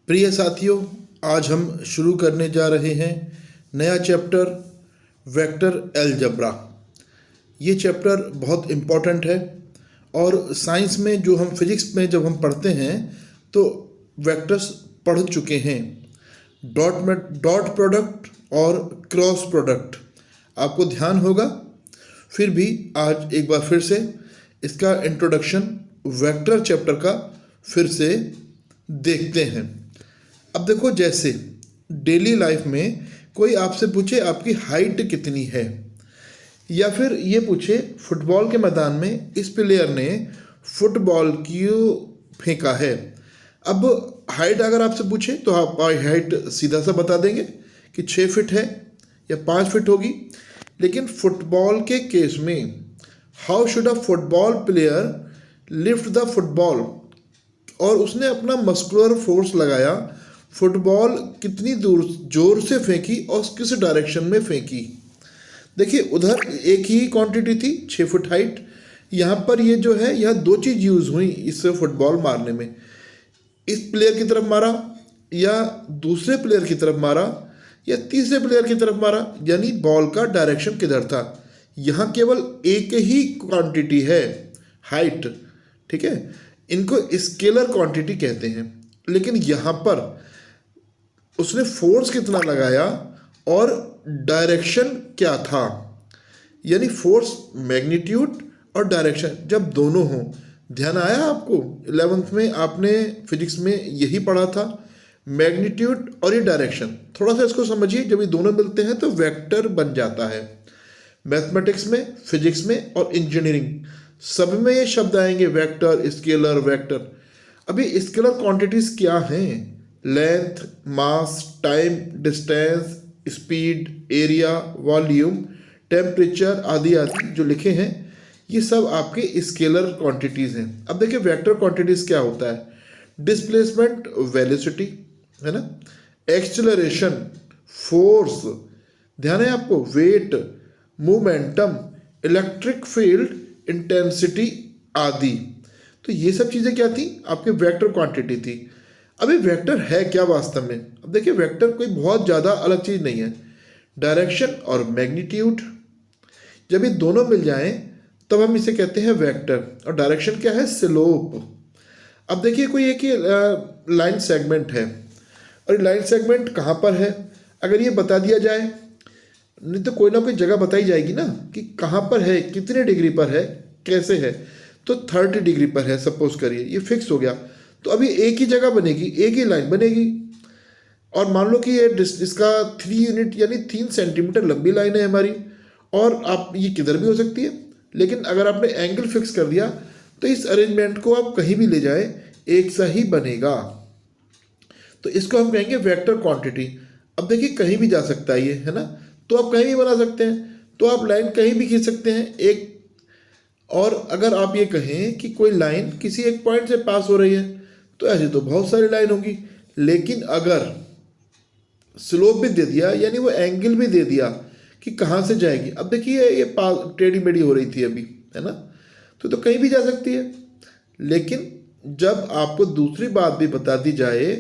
प्रिय साथियों, आज हम शुरू करने जा रहे हैं नया चैप्टर वेक्टर अलजेब्रा। ये चैप्टर बहुत इम्पॉर्टेंट है और साइंस में जो हम फिजिक्स में जब हम पढ़ते हैं तो वेक्टर्स पढ़ चुके हैं। डॉट प्रोडक्ट और क्रॉस प्रोडक्ट आपको ध्यान होगा। फिर भी आज एक बार फिर से इसका इंट्रोडक्शन वेक्टर चैप्टर का फिर से देखते हैं। अब देखो, जैसे डेली लाइफ में कोई आपसे पूछे आपकी हाइट कितनी है, या फिर ये पूछे फुटबॉल के मैदान में इस प्लेयर ने फुटबॉल क्यों फेंका है। अब हाइट अगर आपसे पूछे तो आप हाइट सीधा सा बता देंगे कि 6 फीट है या 5 फीट होगी। लेकिन फुटबॉल के केस में how should a football player lift the football, और उसने अपना मस्कुलर फोर्स लगाया, फुटबॉल कितनी दूर जोर से फेंकी और किस डायरेक्शन में फेंकी। देखिए, उधर एक ही क्वांटिटी थी 6 फुट हाइट, यहाँ पर ये जो है यह 2 चीज़ यूज़ हुई इस फुटबॉल मारने में। इस प्लेयर की तरफ मारा या दूसरे प्लेयर की तरफ मारा या तीसरे प्लेयर की तरफ मारा, यानी बॉल का डायरेक्शन किधर था। यहाँ केवल एक ही क्वांटिटी है हाइट, ठीक है। इनको स्केलर क्वांटिटी कहते हैं। लेकिन यहाँ पर उसने फोर्स कितना लगाया और डायरेक्शन क्या था, यानी फोर्स मैग्नीट्यूड और डायरेक्शन जब दोनों हों। ध्यान आया आपको? 11th में आपने फिजिक्स में यही पढ़ा था, मैग्नीट्यूड और ये डायरेक्शन। थोड़ा सा इसको समझिए, जब ये दोनों मिलते हैं तो वेक्टर बन जाता है। मैथमेटिक्स में, फिजिक्स में और इंजीनियरिंग सब में ये शब्द आएंगे, वेक्टर, स्केलर, वेक्टर। अभी स्केलर क्वांटिटीज क्या हैं? Length, mass, time, distance, speed, area, volume, temperature आदि आदि जो लिखे हैं, ये सब आपके स्केलर क्वांटिटीज़ हैं। अब देखिए, वेक्टर क्वांटिटीज़ क्या होता है? डिस्प्लेसमेंट, वेलोसिटी, है ना, एक्सेलरेशन, फोर्स, ध्यान है आपको, weight, momentum, electric field, intensity आदि। तो ये सब चीज़ें क्या थी? आपके वेक्टर क्वांटिटी थी। अभी वेक्टर है क्या वास्तव में? अब देखिए, वेक्टर कोई बहुत ज़्यादा अलग चीज़ नहीं है। डायरेक्शन और मैग्नीट्यूड जब ये दोनों मिल जाएं तब हम इसे कहते हैं वेक्टर। और डायरेक्शन क्या है? स्लोप। अब देखिए, कोई एक ही लाइन सेगमेंट है और लाइन सेगमेंट कहाँ पर है अगर ये बता दिया जाए, नहीं तो कोई ना कोई जगह बताई जाएगी ना कि कहाँ पर है, कितने डिग्री पर है, कैसे है। तो 30 डिग्री पर है सपोज करिए, ये फिक्स हो गया। तो अभी एक ही जगह बनेगी, एक ही लाइन बनेगी। और मान लो कि ये इसका 3 यूनिट यानी 3 सेंटीमीटर लंबी लाइन है हमारी, और आप ये किधर भी हो सकती है। लेकिन अगर आपने एंगल फिक्स कर दिया तो इस अरेंजमेंट को आप कहीं भी ले जाए एक सा ही बनेगा। तो इसको हम कहेंगे वेक्टर क्वांटिटी। अब देखिए, कहीं भी जा सकता है ये, है ना, तो आप कहीं भी बना सकते हैं, तो आप लाइन कहीं भी खींच सकते हैं एक। और अगर आप ये कहें कि कोई लाइन किसी एक पॉइंट से पास हो रही है तो ऐसी तो बहुत सारी लाइन होगी। लेकिन अगर स्लोप भी दे दिया, यानी वो एंगल भी दे दिया कि कहाँ से जाएगी। अब देखिए, ये टेढ़ी मेढ़ी हो रही थी अभी, है ना, तो कहीं भी जा सकती है। लेकिन जब आपको दूसरी बात भी बता दी जाए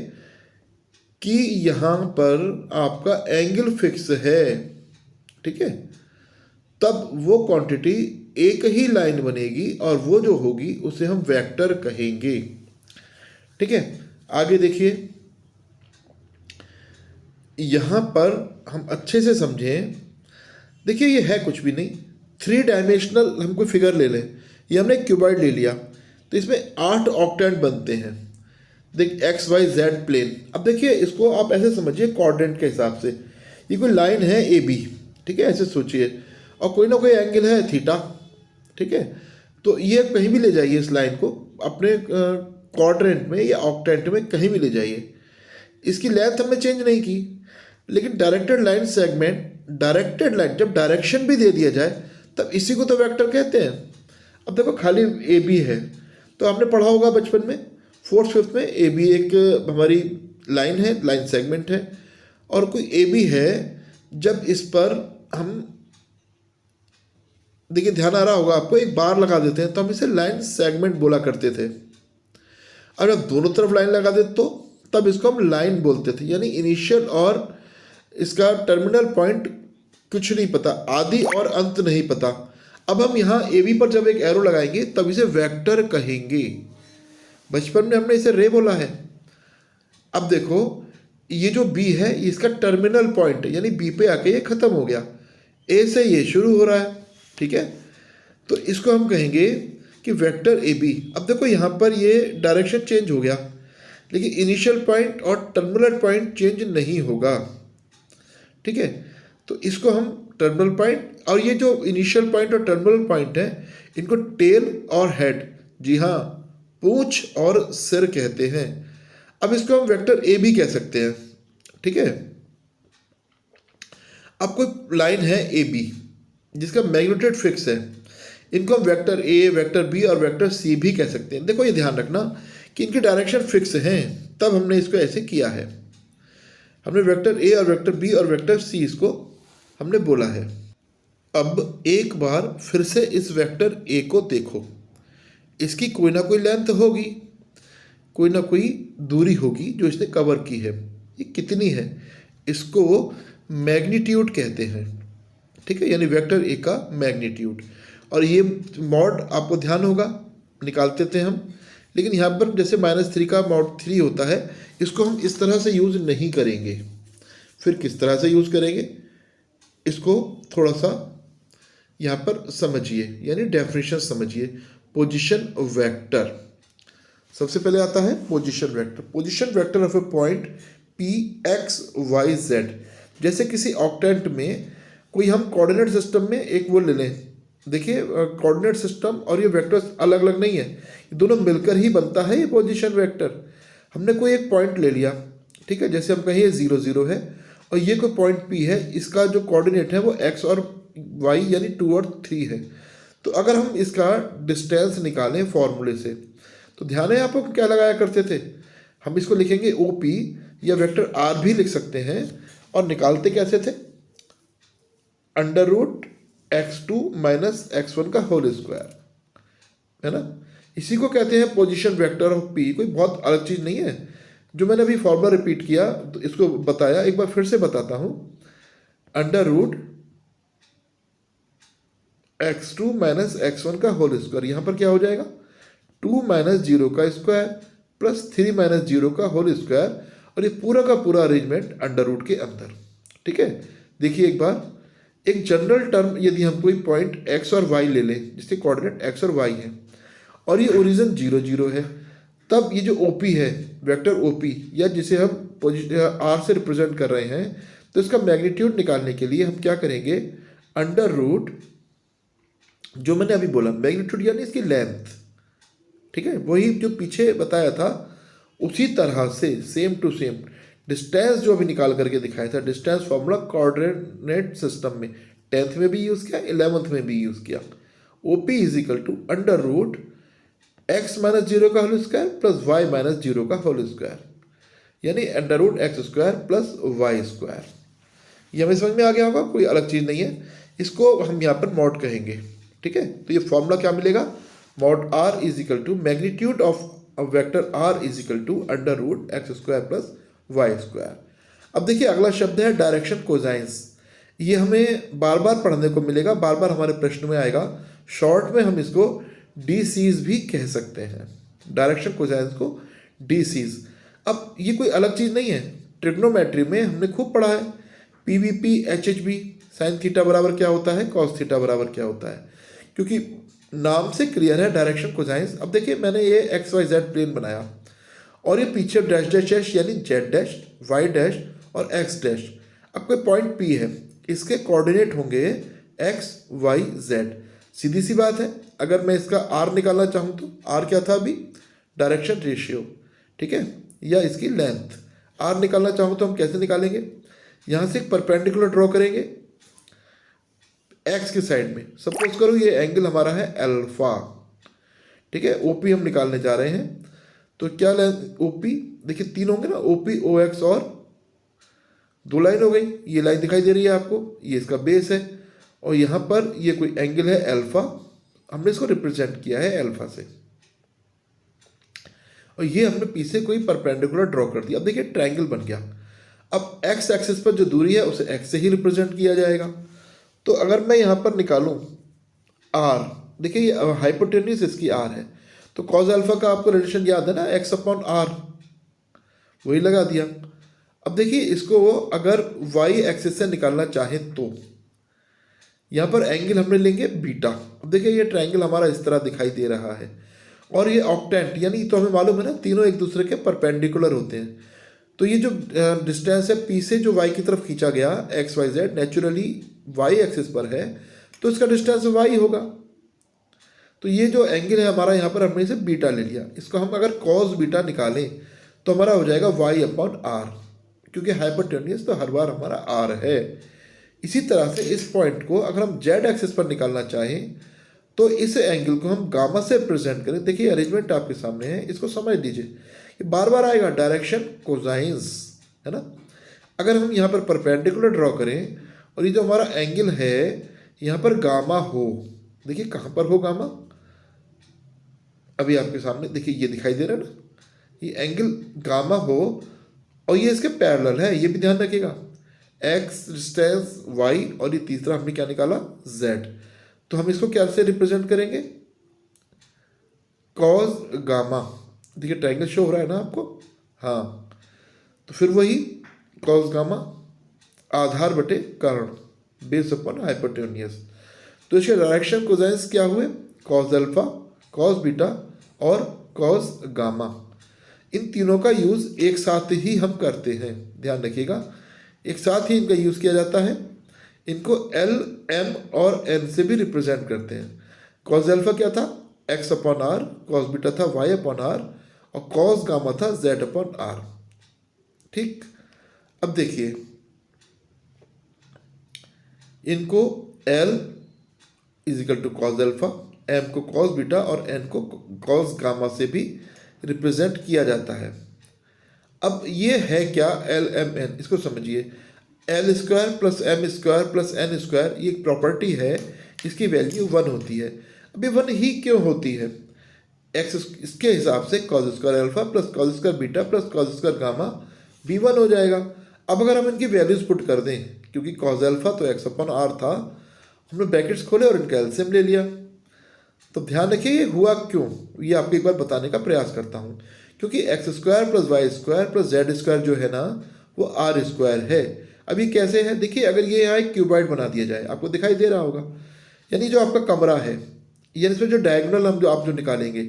कि यहाँ पर आपका एंगल फिक्स है, ठीक है, तब वो क्वांटिटी एक ही लाइन बनेगी और वो जो होगी उसे हम वेक्टर कहेंगे, ठीक है। आगे देखिए, यहाँ पर हम अच्छे से समझें। देखिए, ये है कुछ भी नहीं, 3 डायमेंशनल हम कोई फिगर ले लें। ये हमने क्यूबॉइड ले लिया, तो इसमें 8 ऑक्टेंट बनते हैं। देख, एक्स वाई जेड प्लेन। अब देखिए, इसको आप ऐसे समझिए कोऑर्डिनेट के हिसाब से, ये कोई लाइन है ए बी, ठीक है, ऐसे सोचिए, और कोई ना कोई एंगल है थीटा, ठीक है। तो ये कहीं भी ले जाइए इस लाइन को, अपने क्वाड्रेंट में या ऑक्टेंट में कहीं भी ले जाइए। इसकी लेंथ हमने चेंज नहीं की। लेकिन directed line segment, directed line जब डायरेक्शन भी दे दिया जाए तब इसी को तो वेक्टर कहते हैं। अब देखो, खाली ए बी है तो आपने पढ़ा होगा बचपन में 4th 5th में, ए बी एक हमारी लाइन है, लाइन सेगमेंट है, और कोई ए बी है। जब इस पर हम, देखिए ध्यान आ रहा होगा आपको, एक बार लगा देते हैं तो हम इसे लाइन सेगमेंट बोला करते थे। और अब दोनों तरफ लाइन लगा दे तो तब इसको हम लाइन बोलते थे, यानी इनिशियल और इसका टर्मिनल पॉइंट कुछ नहीं पता, आदि और अंत नहीं पता। अब हम यहाँ ए बी पर जब एक एरो लगाएंगे तब इसे वेक्टर कहेंगे। बचपन में हमने इसे रे बोला है। अब देखो ये जो बी है ये इसका टर्मिनल पॉइंट है, यानी बी पे आके ये खत्म हो गया, ए से ये शुरू हो रहा है, ठीक है। तो इसको हम कहेंगे कि वेक्टर ए बी। अब देखो यहाँ पर ये डायरेक्शन चेंज हो गया, लेकिन इनिशियल पॉइंट और टर्मिनल पॉइंट चेंज नहीं होगा, ठीक है। तो इसको हम टर्मिनल पॉइंट, और ये जो इनिशियल पॉइंट और टर्मिनल पॉइंट है इनको टेल और हेड, जी हाँ, पूंछ और सिर कहते हैं। अब इसको हम वेक्टर ए बी कह सकते हैं, ठीक है। अब कोई लाइन है ए बी जिसका मैग्नीट्यूड फिक्स है, इनको हम वेक्टर ए, वेक्टर बी और वेक्टर सी भी कह सकते हैं। देखो ये ध्यान रखना कि इनकी डायरेक्शन फिक्स हैं, तब हमने इसको ऐसे किया है। हमने वेक्टर ए और वेक्टर बी और वेक्टर सी इसको हमने बोला है। अब एक बार फिर से इस वेक्टर ए को देखो, इसकी कोई ना कोई लेंथ होगी, कोई ना कोई दूरी होगी जो इसने कवर की है। ये कितनी है, इसको मैग्नीट्यूड कहते हैं, ठीक है, यानी वेक्टर ए का मैग्नीट्यूड। और ये मॉड आपको ध्यान होगा, निकालते थे हम, लेकिन यहाँ पर जैसे -3 का मॉड 3 होता है, इसको हम इस तरह से यूज़ नहीं करेंगे। फिर किस तरह से यूज़ करेंगे, इसको थोड़ा सा यहाँ पर समझिए, यानी डेफिनेशन समझिए। पोजीशन वेक्टर, सबसे पहले आता है position vector. Position vector of a point P x y z. जैसे किसी ऑक्टेंट में कोई हम कोऑर्डिनेट सिस्टम में एक वो ले लें, देखिए कोऑर्डिनेट सिस्टम और ये वेक्टर्स अलग अलग नहीं है, ये दोनों मिलकर ही बनता है ये पोजीशन वेक्टर। हमने कोई एक पॉइंट ले लिया, ठीक है, जैसे हम कहें ये 0 0 है और ये कोई पॉइंट P है, इसका जो कोऑर्डिनेट है वो x और y यानी 2 और 3 है। तो अगर हम इसका डिस्टेंस निकालें फॉर्मूले से, तो ध्यान है आपको क्या लगाया करते थे, हम इसको लिखेंगे OP या वेक्टर R भी लिख सकते हैं, और निकालते कैसे थे, √x2 - x1 का होल स्क्वायर, है ना। इसी को कहते हैं पोजीशन वेक्टर ऑफ P। कोई बहुत अलग चीज़ नहीं है, जो मैंने अभी फॉर्मूला रिपीट किया तो इसको बताया, एक बार फिर से बताता हूँ। √x2 - x1 का होल स्क्वायर, यहाँ पर क्या हो जाएगा, 2 - 0 का स्क्वायर प्लस 3 - 0 का होल स्क्वायर, और ये पूरा का पूरा अरेंजमेंट अंडर रूट के अंदर, ठीक है। देखिए एक बार, एक जनरल टर्म, यदि हम कोई पॉइंट x और y ले लें जिसके कोऑर्डिनेट x और y है, और ये ओरिजिन 0 0 है, तब ये जो OP है, वेक्टर OP, या जिसे हम R से रिप्रेजेंट कर रहे हैं, तो इसका मैग्नीट्यूड निकालने के लिए हम क्या करेंगे, अंडर रूट, जो मैंने अभी बोला मैग्नीट्यूड यानी इसकी लेंथ, ठीक है, वही जो पीछे बताया था उसी तरह से सेम टू सेम डिस्टेंस जो अभी निकाल करके दिखाया था, डिस्टेंस फॉर्मूला कोऑर्डिनेट सिस्टम में 10th में भी यूज़ किया, 11th में भी यूज़ किया। OP = अंडर रूट x - 0 का होल स्क्वायर प्लस y - 0 का होल स्क्वायर, यानी under root x² plus y²। ये हमें समझ में आ गया होगा, कोई अलग चीज़ नहीं है। इसको हम यहाँ पर मॉड कहेंगे, ठीक है। तो ये फॉर्मूला क्या मिलेगा, mod R = magnitude of vector R = under root x² plus y²। अब देखिए अगला शब्द है डायरेक्शन कोसाइंस। ये हमें बार बार पढ़ने को मिलेगा, बार बार हमारे प्रश्न में आएगा। शॉर्ट में हम इसको DCs भी कह सकते हैं, डायरेक्शन कोसाइंस को DCs। अब ये कोई अलग चीज़ नहीं है, ट्रिग्नोमेट्री में हमने खूब पढ़ा है, PVP HHB, साइन थीटा बराबर क्या होता है, कॉस थीटा बराबर क्या होता है, क्योंकि नाम से क्लियर है डायरेक्शन कोसाइंस। अब देखिए मैंने ये XYZ प्लेन बनाया और ये पीछे डैश डैश डैश यानी Z डैश, Y डैश और X डैश। अब कोई पॉइंट P है, इसके कोऑर्डिनेट होंगे X Y Z। सीधी सी बात है, अगर मैं इसका R निकालना चाहूँ तो R क्या था अभी, डायरेक्शन रेशियो, ठीक है, या इसकी लेंथ। R निकालना चाहूँ तो हम कैसे निकालेंगे, यहाँ से एक परपेंडिकुलर ड्रॉ करेंगे X की साइड में। सपोज करो ये एंगल हमारा है अल्फा, ठीक है। OP हम निकालने जा रहे हैं, तो क्या लेंथ OP, देखिए 3 होंगे ना, OP OX और 2 लाइन हो गई। ये लाइन दिखाई दे रही है आपको, ये इसका बेस है, और यहाँ पर ये कोई एंगल है अल्फा, हमने इसको रिप्रेजेंट किया है अल्फा से। और ये हमने पी से कोई परपेंडिकुलर ड्रॉ कर दिया। अब देखिए ट्रायंगल बन गया। अब एक्स एक्सिस पर जो दूरी है उसे एक्स से ही रिप्रेजेंट किया जाएगा। तो अगर मैं यहाँ पर निकालूं आर, देखिए ये हाइपोटेन्यूज इसकी आर है, तो कॉज अल्फा का आपको रिलेशन याद है ना, एक्स अपॉन आर, वही लगा दिया। अब देखिए इसको अगर वाई एक्सिस से निकालना चाहे तो यहाँ पर एंगल हमने लेंगे बीटा। अब देखिए ये ट्रायंगल हमारा इस तरह दिखाई दे रहा है और ये ऑक्टेंट, यानी तो हमें मालूम है ना तीनों एक दूसरे के परपेंडिकुलर होते हैं। तो ये जो डिस्टेंस है पी से जो वाई की तरफ खींचा गया x y z, naturally y axis पर है तो इसका डिस्टेंस वाई होगा। तो ये जो एंगल है हमारा यहाँ पर हमने इसे बीटा ले लिया, इसको हम अगर कॉस बीटा निकालें तो हमारा हो जाएगा वाई अपॉन आर, क्योंकि हाइपोटेन्यूज तो हर बार हमारा आर है। इसी तरह से इस पॉइंट को अगर हम जेड एक्सिस पर निकालना चाहें तो इस एंगल को हम गामा से प्रेजेंट करें। देखिए अरेंजमेंट आपके सामने है, इसको समझ लीजिए, ये बार बार आएगा डायरेक्शन कोसाइंस, है ना। अगर हम यहाँ पर परपेंडिकुलर ड्रॉ करें और ये जो हमारा एंगल है यहाँ पर गामा हो, देखिए कहाँ पर हो गामा, अभी आपके सामने देखिए ये दिखाई दे रहा है ना, ये एंगल गामा हो और ये इसके पैरेलल है, ये भी ध्यान रखिएगा। एक्स डिस्टेंस वाई और ये तीसरा हमने क्या निकाला जेड, तो हम इसको क्या से रिप्रेजेंट करेंगे, कॉस गामा। देखिए ट्रायंगल शो हो रहा है ना आपको, हाँ, तो फिर वही कॉस गामा आधार बटे कारण, बेस अपॉन हाइपोटेन्यूज। तो इसके डायरेक्शन कोसाइंस क्या हुए, कॉस अल्फा, कॉस बीटा और कॉस गामा। इन तीनों का यूज़ एक साथ ही हम करते हैं, ध्यान रखिएगा, एक साथ ही इनका यूज़ किया जाता है। इनको एल, एम और एन से भी रिप्रेजेंट करते हैं। कॉस अल्फा क्या था, x upon r, cos beta था वाई अपॉन आर और कॉस गामा था जेड अपॉन आर। ठीक, अब देखिए इनको l equal to cos alpha, m को कॉस बीटा और एन को कॉस गामा से भी रिप्रेजेंट किया जाता है। अब ये है क्या एल एम एन, इसको समझिए, l square plus m square plus n square ये एक प्रॉपर्टी है, इसकी वैल्यू 1 होती है। अब ये 1 ही क्यों होती है, एक्स इसके हिसाब से cos square alpha plus cos square beta plus cos square gamma भी 1 हो जाएगा। अब अगर हम इनकी वैल्यूज पुट कर दें, क्योंकि कॉस अल्फा तो एक्स अपॉन आर था, हमने ब्रैकेट्स खोले और इनका एलसीएम ले लिया। तो ध्यान रखिए ये हुआ क्यों, ये आपको एक बार बताने का प्रयास करता हूँ। क्योंकि x square plus y square plus z square जो है ना वो आर स्क्वायर है। अभी कैसे है, देखिए अगर ये यहाँ एक क्यूबॉइड बना दिया जाए, आपको दिखाई दे रहा होगा, यानी जो आपका कमरा है, यानी इसमें जो डायगोनल हम जो आप जो निकालेंगे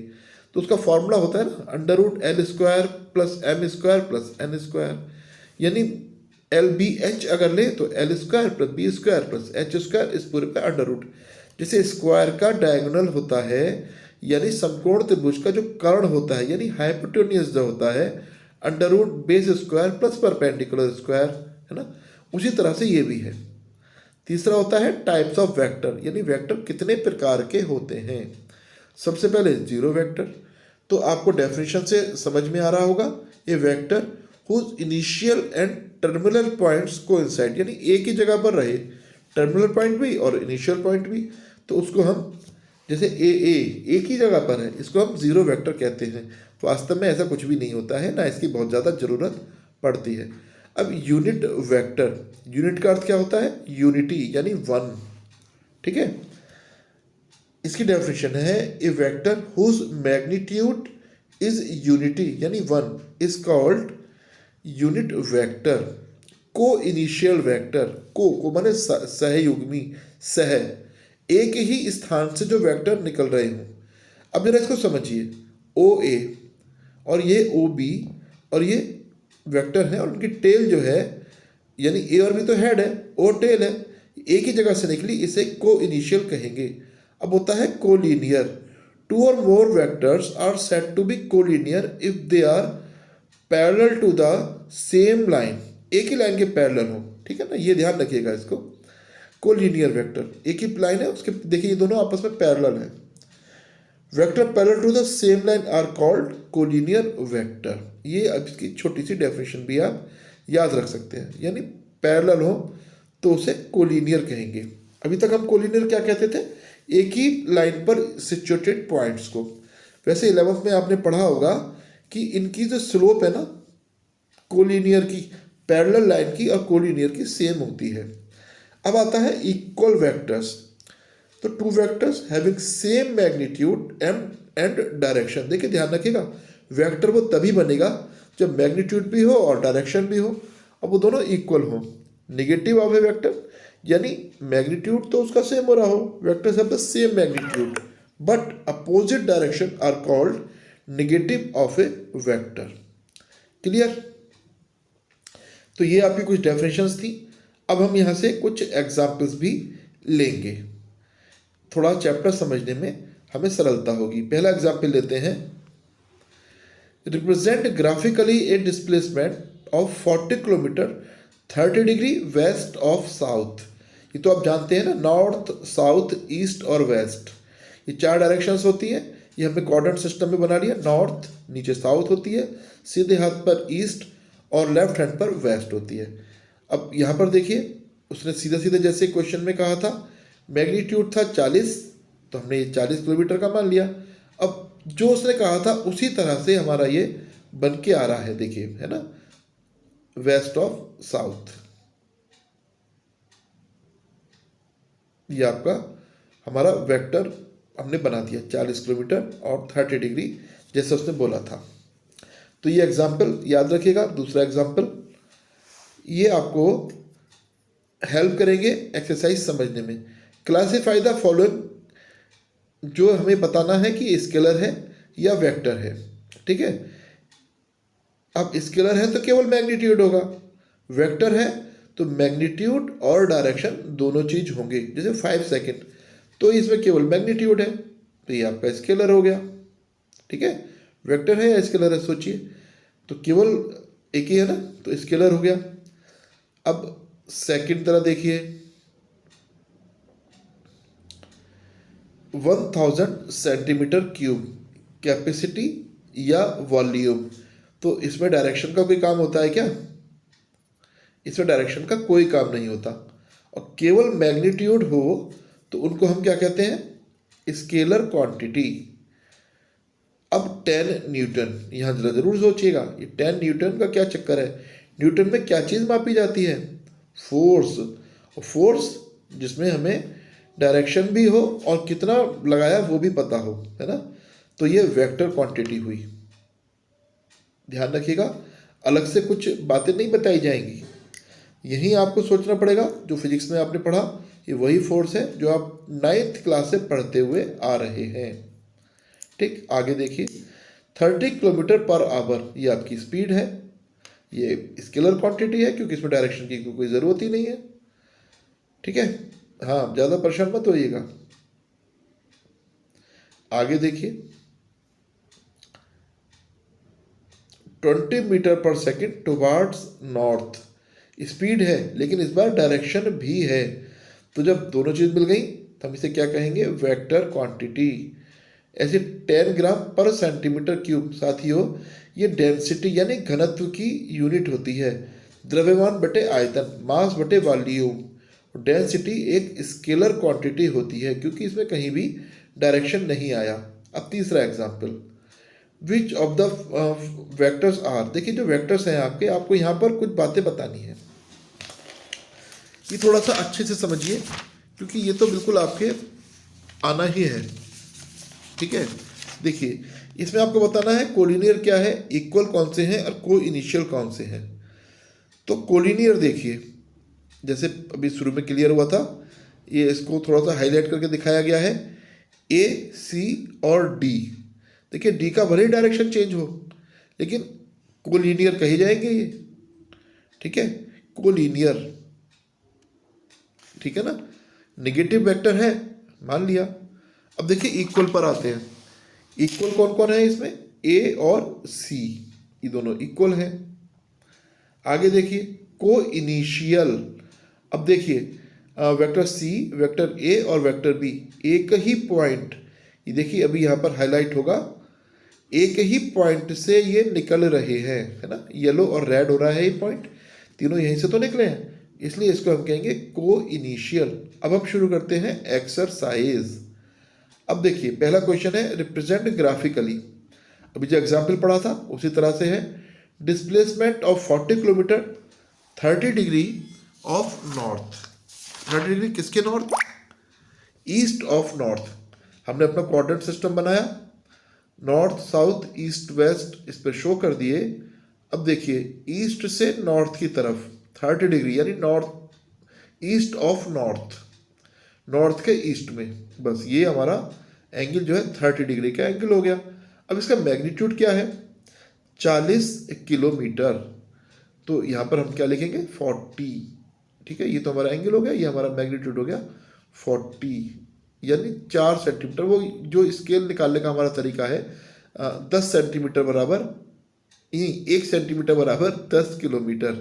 तो उसका फॉर्मूला होता है ना under root l square plus m square plus n square, यानी एल बी एच अगर ले तो l square plus b square plus h square, इस पूरे पे अंडर रूट। जैसे स्क्वायर का डायगोनल होता है, यानी समकोण त्रिभुज का जो कर्ण होता है, यानी हाइपोटेन्यूज जो होता है, under root base square plus perpendicular square, है ना, उसी तरह से ये भी है। तीसरा होता है टाइप्स ऑफ वेक्टर, यानी वेक्टर कितने प्रकार के होते हैं। सबसे पहले जीरो वेक्टर, तो आपको डेफिनेशन से समझ में आ रहा होगा, ये vector whose initial and terminal points coincide, यानी एक ही जगह पर रहे, टर्मिनल पॉइंट भी और इनिशियल पॉइंट भी, तो उसको हम जैसे ए एक ही जगह पर है, इसको हम जीरो वेक्टर कहते हैं। वास्तव में ऐसा कुछ भी नहीं होता है, ना इसकी बहुत ज़्यादा ज़रूरत पड़ती है। अब यूनिट वेक्टर, यूनिट का अर्थ क्या होता है, यूनिटी यानी 1, ठीक है। इसकी डेफिनेशन है a vector whose magnitude is unity यानी 1 इज कॉल्ड यूनिट वेक्टर। को इनिशियल वेक्टर, को माने सहयुग्मी, सह एक ही स्थान से जो वेक्टर निकल रहे हों। अब जरा इसको समझिए, ओ ए और ये ओ बी और ये वेक्टर है और उनकी टेल जो है, यानी ए और बी तो हेड है, ओ टेल है, एक ही जगह से निकली, इसे को इनिशियल कहेंगे। अब होता है कोलिनियर, 2 और more vectors are said to be collinear if they are parallel to the same line, एक ही लाइन के पैरेलल हो, ठीक है ना, ये ध्यान रखिएगा इसको। कोलिनियर वेक्टर एक ही लाइन है उसके, देखिए ये दोनों आपस में पैरेलल है। Vector parallel to the same line are called collinear vector. ये अब इसकी छोटी सी डेफिनेशन भी आप याद रख सकते हैं, यानी पैरेलल हो तो उसे कोलिनियर कहेंगे। अभी तक हम कोलिनियर क्या कहते थे, एक ही लाइन पर सिचुएटेड पॉइंट्स को। वैसे 11th में आपने पढ़ा होगा कि इनकी जो स्लोप है ना कोलिनियर की, पैरेलल लाइन की और कोलिनियर की सेम होती है। अब आता है इक्वल वेक्टर्स। तो to vectors having same magnitude and direction. देखिए ध्यान रखिएगा, वेक्टर वो तभी बनेगा जब मैग्नीट्यूड भी हो और डायरेक्शन भी हो, अब वो दोनों इक्वल हो। नेगेटिव ऑफ ए वेक्टर यानी मैग्नीट्यूड तो उसका सेम हो रहा हो, vectors have the same magnitude but opposite direction are called negative of a vector. Clear? तो ये आपकी कुछ डेफिनेशंस थी। अब हम यहाँ से कुछ एग्जाम्पल्स भी लेंगे, थोड़ा चैप्टर समझने में हमें सरलता होगी। पहला एग्जाम्पल लेते हैं, represent graphically A displacement of 40 kilometre 30 degree west of south. ये तो आप जानते हैं ना, नॉर्थ साउथ ईस्ट और वेस्ट, ये 4 डायरेक्शंस होती हैं। ये हमने कोऑर्डिनेट सिस्टम में बना लिया, नॉर्थ नीचे साउथ होती है, सीधे हाथ पर ईस्ट और लेफ्ट हैंड पर वेस्ट होती है। अब यहाँ पर देखिए, उसने सीधे सीधे जैसे क्वेश्चन में कहा था मैग्नीट्यूड था 40, तो हमने ये 40 किलोमीटर का मान लिया। अब जो उसने कहा था उसी तरह से हमारा ये बन के आ रहा है, देखिए है ना, वेस्ट ऑफ साउथ। ये आपका हमारा वेक्टर हमने बना दिया 40 किलोमीटर और 30 डिग्री जैसे उसने बोला था। तो ये एग्जाम्पल याद रखिएगा। दूसरा एग्जाम्पल, ये आपको हेल्प करेंगे एक्सरसाइज समझने में। क्लासिफाई द फॉलोइंग, जो हमें बताना है कि स्केलर है या वेक्टर है, ठीक है। अब स्केलर है तो केवल मैग्नीट्यूड होगा, वेक्टर है तो मैग्नीट्यूड और डायरेक्शन दोनों चीज होंगे। जैसे 5 सेकेंड तो इसमें केवल मैग्नीट्यूड है, तो ये आपका स्केलर हो गया, ठीक है। वेक्टर है या स्केलर है, सोचिए, तो केवल एक ही है ना, तो स्केलर हो गया। अब सेकंड तरह देखिए, 1000 सेंटीमीटर क्यूब कैपेसिटी या वॉल्यूम, तो इसमें डायरेक्शन का कोई काम होता है क्या? इसमें डायरेक्शन का कोई काम नहीं होता, और केवल मैग्नीट्यूड हो तो उनको हम क्या कहते हैं? Scalar quantity. अब 10 न्यूटन, यहाँ जरा जरूर सोचिएगा, ये 10 न्यूटन का क्या चक्कर है? न्यूटन में क्या चीज़ मापी जाती है? फोर्स। और फोर्स जिसमें हमें डायरेक्शन भी हो और कितना लगाया वो भी पता हो, है ना, तो ये वेक्टर क्वांटिटी हुई। ध्यान रखिएगा, अलग से कुछ बातें नहीं बताई जाएंगी, यही आपको सोचना पड़ेगा। जो फिजिक्स में आपने पढ़ा ये वही फोर्स है जो आप 9th क्लास से पढ़ते हुए आ रहे हैं, ठीक। आगे देखिए, 30 किलोमीटर पर आवर, ये आपकी स्पीड है। ये स्केलर क्वांटिटी है क्योंकि इसमें डायरेक्शन की कोई ज़रूरत ही नहीं है, ठीक है। हाँ, ज़्यादा परेशान मत होइएगा। आगे देखिए, 20 मीटर पर सेकेंड टुवार्ड्स नॉर्थ, स्पीड है लेकिन इस बार डायरेक्शन भी है। तो जब दोनों चीज़ मिल गई तो हम इसे क्या कहेंगे? Vector quantity. ऐसे 10 ग्राम पर सेंटीमीटर क्यूब, साथियों ये डेंसिटी यानी घनत्व की यूनिट होती है। द्रव्यमान बटे आयतन, मास बटे वॉल्यूम। डेंसिटी एक स्केलर क्वांटिटी होती है क्योंकि इसमें कहीं भी डायरेक्शन नहीं आया। अब तीसरा example, which of the vectors are. देखिए जो वेक्टर्स हैं आपके, आपको यहाँ पर कुछ बातें बतानी है, ये थोड़ा सा अच्छे से समझिए क्योंकि ये तो बिल्कुल आपके आना ही है, ठीक है। देखिए इसमें आपको बताना है कोलिनियर क्या है, इक्वल कौन से हैं और को इनिशियल कौन से हैं। तो कोलिनियर देखिए, जैसे अभी शुरू में क्लियर हुआ था, ये इसको थोड़ा सा हाईलाइट करके दिखाया गया है, ए सी और डी। देखिए डी का भले ही डायरेक्शन चेंज हो लेकिन कोलिनियर कहे जाएंगे ये, ठीक है, कोलिनियर, ठीक है ना। नेगेटिव वेक्टर है मान लिया। अब देखिए इक्वल पर आते हैं, इक्वल कौन कौन है इसमें? ए और सी, ये दोनों इक्वल हैं। आगे देखिए को इनिशियल, अब देखिए वेक्टर सी, वेक्टर ए और वेक्टर बी एक ही पॉइंट, ये देखिए अभी यहाँ पर हाईलाइट होगा, एक ही पॉइंट से ये निकल रहे हैं, है ना, येलो और रेड हो रहा है ये पॉइंट, तीनों यहीं से तो निकले हैं, इसलिए इसको हम कहेंगे को इनिशियल। अब हम शुरू करते हैं एक्सरसाइज। अब देखिए पहला क्वेश्चन है रिप्रेजेंट ग्राफिकली। अभी जो एग्जाम्पल पढ़ा था उसी तरह से है। Displacement of 40 kilometre 30 degree of north. 30 degree किसके नॉर्थ? East of north. हमने अपना क्वाड्रेंट सिस्टम बनाया, नॉर्थ साउथ ईस्ट वेस्ट इस पर शो कर दिए। अब देखिए ईस्ट से नॉर्थ की तरफ 30 डिग्री यानी north east of north, north के ईस्ट में, बस ये हमारा एंगल जो है 30 डिग्री का एंगल हो गया। अब इसका मैग्नीट्यूड क्या है? 40 किलोमीटर। तो यहाँ पर हम क्या लिखेंगे? 40। ठीक है, ये तो हमारा एंगल हो गया, ये हमारा मैग्नीट्यूड हो गया 40 यानी 4 सेंटीमीटर। वो जो स्केल निकालने का हमारा तरीका है 10 सेंटीमीटर बराबर 1 सेंटीमीटर बराबर 10 किलोमीटर।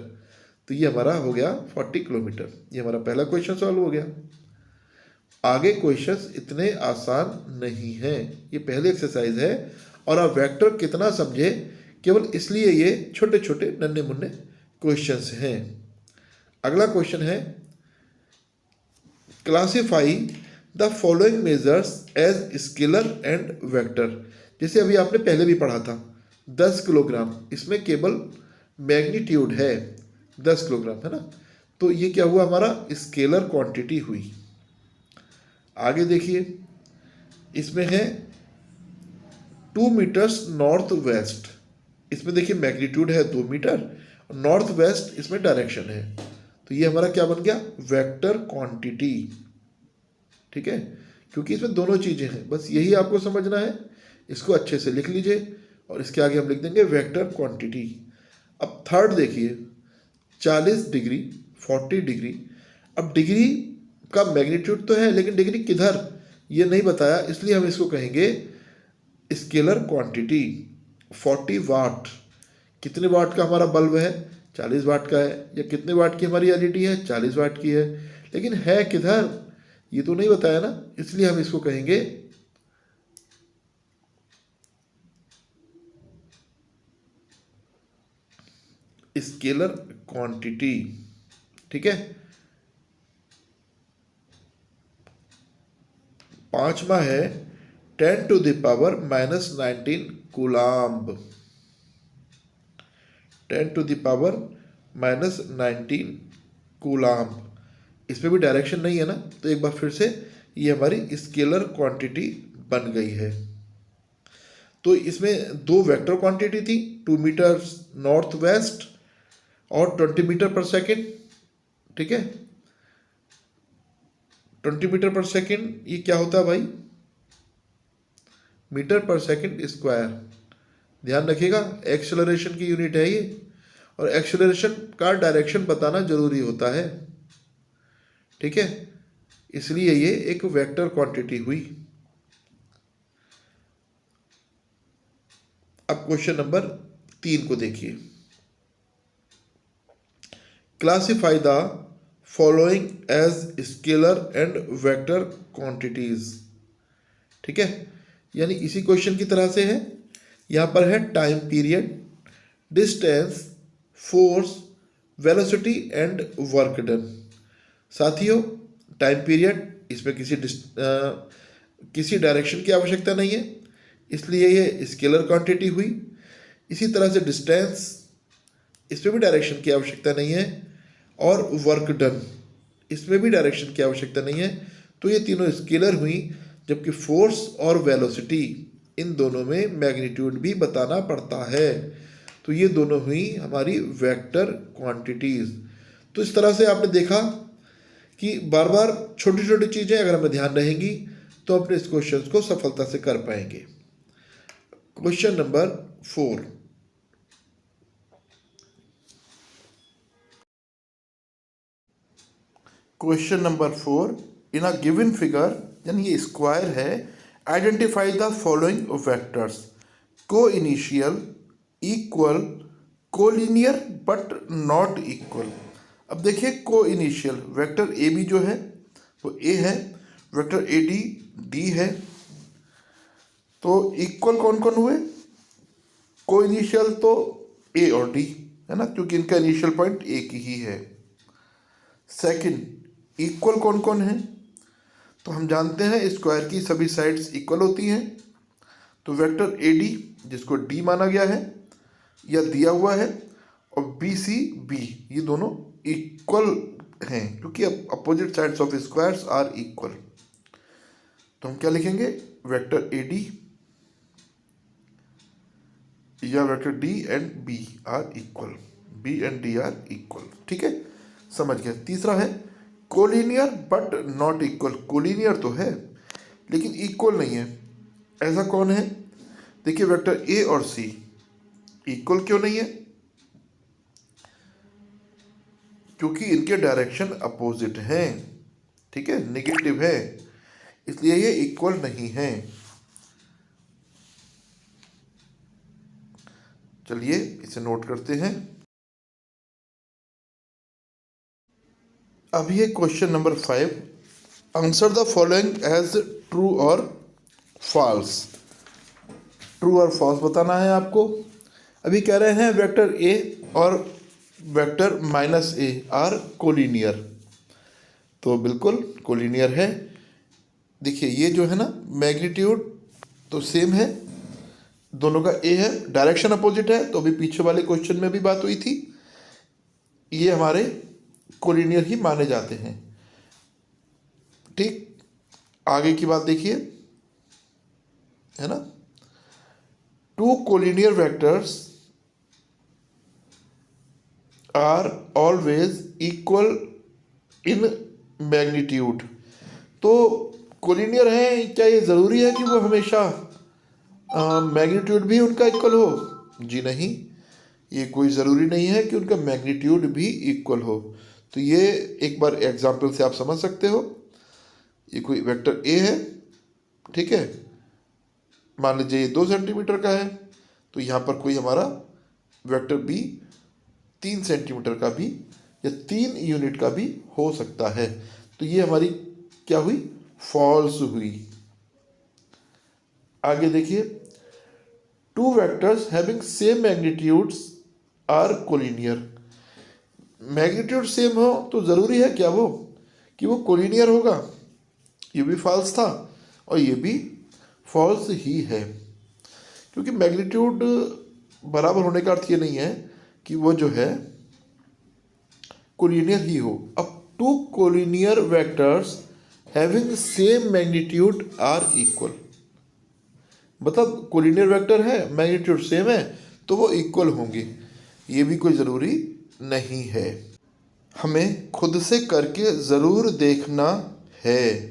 तो ये हमारा हो गया 40 किलोमीटर। ये हमारा पहला क्वेश्चन सॉल्व हो गया। आगे क्वेश्चंस इतने आसान नहीं हैं, ये पहली एक्सरसाइज है और आप वेक्टर कितना समझे केवल इसलिए ये छोटे छोटे नन्हे मुन्ने क्वेश्चंस हैं। अगला क्वेश्चन है classify the following measures as scalar and vector. जैसे अभी आपने पहले भी पढ़ा था 10 किलोग्राम, इसमें केवल मैग्नीट्यूड है 10 किलोग्राम, है ना। तो ये क्या हुआ? हमारा स्केलर क्वांटिटी हुई। आगे देखिए इसमें है 2 मीटर्स नॉर्थ वेस्ट। इसमें देखिए मैग्नीट्यूड है 2 मीटर, नॉर्थ वेस्ट इसमें डायरेक्शन है। तो ये हमारा क्या बन गया? Vector quantity. ठीक है, क्योंकि इसमें दोनों चीज़ें हैं, बस यही आपको समझना है। इसको अच्छे से लिख लीजिए और इसके आगे हम लिख देंगे वेक्टर क्वांटिटी। अब थर्ड देखिए 40 डिग्री 40 डिग्री। अब डिग्री का मैग्नीट्यूड तो है लेकिन डिग्री किधर ये नहीं बताया, इसलिए हम इसको कहेंगे स्केलर क्वांटिटी। 40 वाट, कितने वाट का हमारा बल्ब है? 40 वाट का है। या कितने वाट की हमारी एलईडी है? 40 वाट की है। लेकिन है किधर ये तो नहीं बताया ना, इसलिए हम इसको कहेंगे स्केलर क्वांटिटी। ठीक है, पांचवा है 10 to the power -19 coulomb. 10 to the power -19 coulomb. इसमें भी डायरेक्शन नहीं है ना, तो एक बार फिर से ये हमारी स्केलर क्वांटिटी बन गई है। तो इसमें दो वेक्टर क्वांटिटी थी, 2 मीटर नॉर्थ वेस्ट और 20 मीटर पर सेकेंड। ठीक है, 20 मीटर पर सेकेंड ये क्या होता है भाई? मीटर पर सेकेंड स्क्वायर। ध्यान रखिएगा एक्सेलरेशन की यूनिट है ये, और एक्सेलरेशन का डायरेक्शन बताना जरूरी होता है। ठीक है, इसलिए ये एक वेक्टर क्वांटिटी हुई। अब क्वेश्चन नंबर 3 को देखिए। Classify the following as scalar and vector quantities. ठीक है, यानी इसी क्वेश्चन की तरह से है। यहां पर है time period, distance, force, velocity and work done. साथियों टाइम पीरियड, इसमें किसी डायरेक्शन की आवश्यकता नहीं है, इसलिए ये स्केलर क्वांटिटी हुई। इसी तरह से डिस्टेंस, इसमें भी डायरेक्शन की आवश्यकता नहीं है, और वर्क डन, इसमें भी डायरेक्शन की आवश्यकता नहीं है। तो ये तीनों स्केलर हुई, जबकि फोर्स और वेलोसिटी इन दोनों में मैग्नीट्यूड भी बताना पड़ता है। तो ये दोनों हुई हमारी वेक्टर क्वांटिटीज। तो इस तरह से आपने देखा कि बार बार छोटी छोटी चीज़ें अगर हमें ध्यान रहेंगी तो अपने इस क्वेश्चन को सफलता से कर पाएंगे। Question number 4। Question number 4, in a given figure, यानी ये स्क्वायर है, आइडेंटिफाई द फॉलोइंग वेक्टर्स, को initial, equal, collinear but not equal. अब देखिए को इनिशियल वेक्टर ए बी जो है वो ए है, वेक्टर ए डी डी है। तो इक्वल कौन कौन हुए? को इनिशियल तो ए और डी है ना, क्योंकि इनका इनिशियल पॉइंट एक ही है। सेकंड इक्वल कौन कौन है? तो हम जानते हैं स्क्वायर की सभी साइड्स इक्वल होती हैं, तो वेक्टर ए डी, जिसको डी माना गया है या दिया हुआ है, और बी सी बी, ये दोनों इक्वल हैं क्योंकि opposite sides of squares are equal. तो हम क्या लिखेंगे, वेक्टर ए डी या vector D and B are equal, B and D are equal. ठीक है, समझ गए। तीसरा है collinear but not equal. Collinear तो है लेकिन इक्वल नहीं है, ऐसा कौन है? देखिए वेक्टर ए और सी इक्वल क्यों नहीं है? क्योंकि इनके डायरेक्शन अपोजिट हैं। ठीक है, नेगेटिव है, इसलिए ये इक्वल नहीं है। चलिए इसे नोट करते हैं। अब ये question number 5, answer the following as true और फॉल्स। ट्रू और फॉल्स बताना है आपको। अभी कह रहे हैं वेक्टर ए और vector minus A R collinear, तो बिल्कुल कोलिनियर है। देखिए ये जो है ना, मैग्नीट्यूड तो सेम है, दोनों का ए है, डायरेक्शन अपोजिट है, तो अभी पीछे वाले क्वेश्चन में भी बात हुई थी, ये हमारे कोलिनियर ही माने जाते हैं। ठीक, आगे की बात देखिए, है ना, two collinear vectors are always equal in magnitude. तो कोलिनियर हैं, क्या ये ज़रूरी है कि वो हमेशा मैग्नीट्यूड भी उनका इक्वल हो? जी नहीं, ये कोई ज़रूरी नहीं है कि उनका मैग्नीट्यूड भी इक्वल हो। तो ये एक बार एग्जांपल से आप समझ सकते हो। ये कोई वेक्टर ए है, ठीक है, मान लीजिए ये 2 सेंटीमीटर का है, तो यहाँ पर कोई हमारा वेक्टर बी 3 सेंटीमीटर का भी या 3 यूनिट का भी हो सकता है। तो ये हमारी क्या हुई, फॉल्स हुई। आगे देखिए, two vectors having same magnitudes are collinear. Magnitude same हो तो ज़रूरी है क्या वो कि वो कोलिनियर होगा? ये भी फॉल्स था और ये भी फॉल्स ही है, क्योंकि मैग्नीट्यूड बराबर होने का अर्थ ये नहीं है कि वो जो है कोलिनियर ही हो। अब two collinear vectors having same magnitude are equal, मतलब कोलिनियर वेक्टर है, मैग्नीट्यूड सेम है, तो वो इक्वल होंगे। ये भी कोई ज़रूरी नहीं है, हमें खुद से करके ज़रूर देखना है।